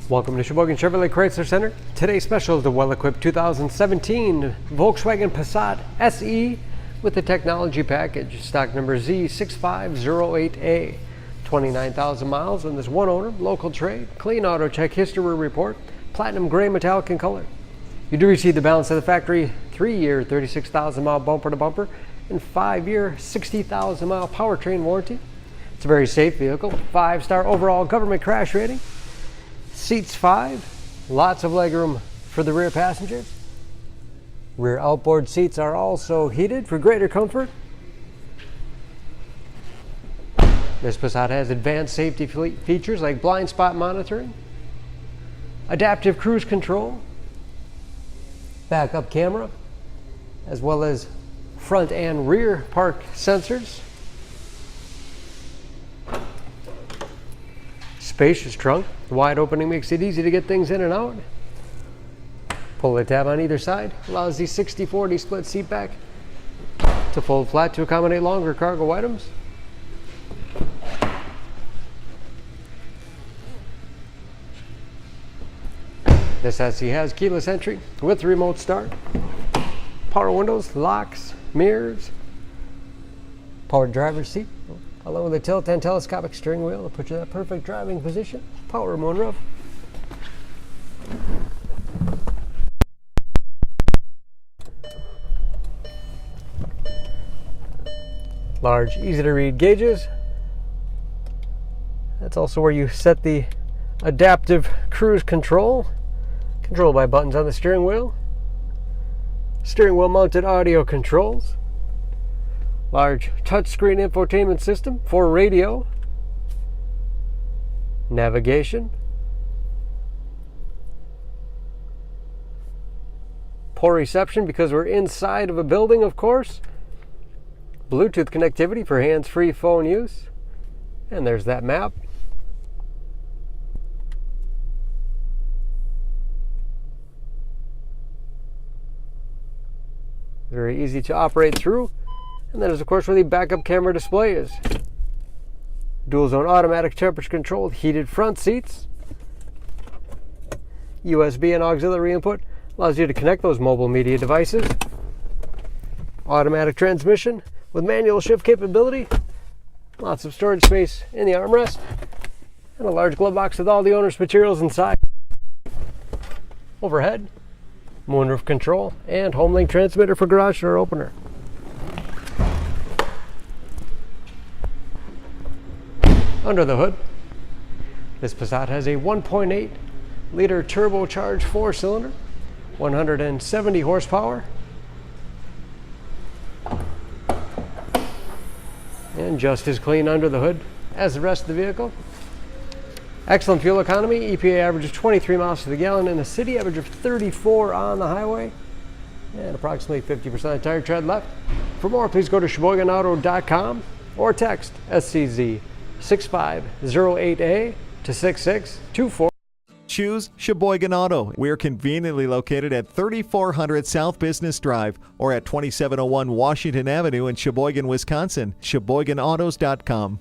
Welcome to Sheboygan Chevrolet Chrysler Center. Today's special is the well-equipped 2017 Volkswagen Passat SE with the technology package. Stock number Z6508A. 29,000 miles on this one owner, local trade, clean auto check history report, platinum gray metallic in color. You do receive the balance of the factory 3-year 36,000 mile bumper to bumper and 5-year 60,000 mile powertrain warranty. It's a very safe vehicle, 5-star overall government crash rating. Seats 5, lots of legroom for the rear passengers. Rear outboard seats are also heated for greater comfort. This Passat has advanced safety features like blind spot monitoring, adaptive cruise control, backup camera, as well as front and rear park sensors. Spacious trunk. The wide opening makes it easy to get things in and out. Pull the tab on either side allows the 60/40 split seat back to fold flat to accommodate longer cargo items. This SE has keyless entry with remote start, power windows, locks, mirrors, power driver's seat, along with a tilt and telescopic steering wheel to put you in that perfect driving position. Power moonroof. Large, easy to read gauges. That's also where you set the adaptive cruise control, controlled by buttons on the steering wheel. Steering wheel mounted audio controls. Large touchscreen infotainment system for radio, navigation, poor reception because we're inside of a building, of course. Bluetooth connectivity for hands-free phone use, and there's that map. Very easy to operate through. And that is, of course, where the backup camera display is. Dual zone automatic temperature controlled heated front seats. USB and auxiliary input allows you to connect those mobile media devices. Automatic transmission with manual shift capability. Lots of storage space in the armrest. And a large glove box with all the owner's materials inside. Overhead, moonroof control, and home link transmitter for garage door opener. Under the hood, this Passat has a 1.8 liter turbocharged 4-cylinder, 170 horsepower, and just as clean under the hood as the rest of the vehicle. Excellent fuel economy. EPA average of 23 miles to the gallon in the city, average of 34 on the highway, and approximately 50% tire tread left. For more, please go to SheboyganAuto.com or text SCZ 6508A to 6624. Choose Sheboygan Auto. We're conveniently located at 3400 South Business Drive or at 2701 Washington Avenue in Sheboygan, Wisconsin. SheboyganAutos.com.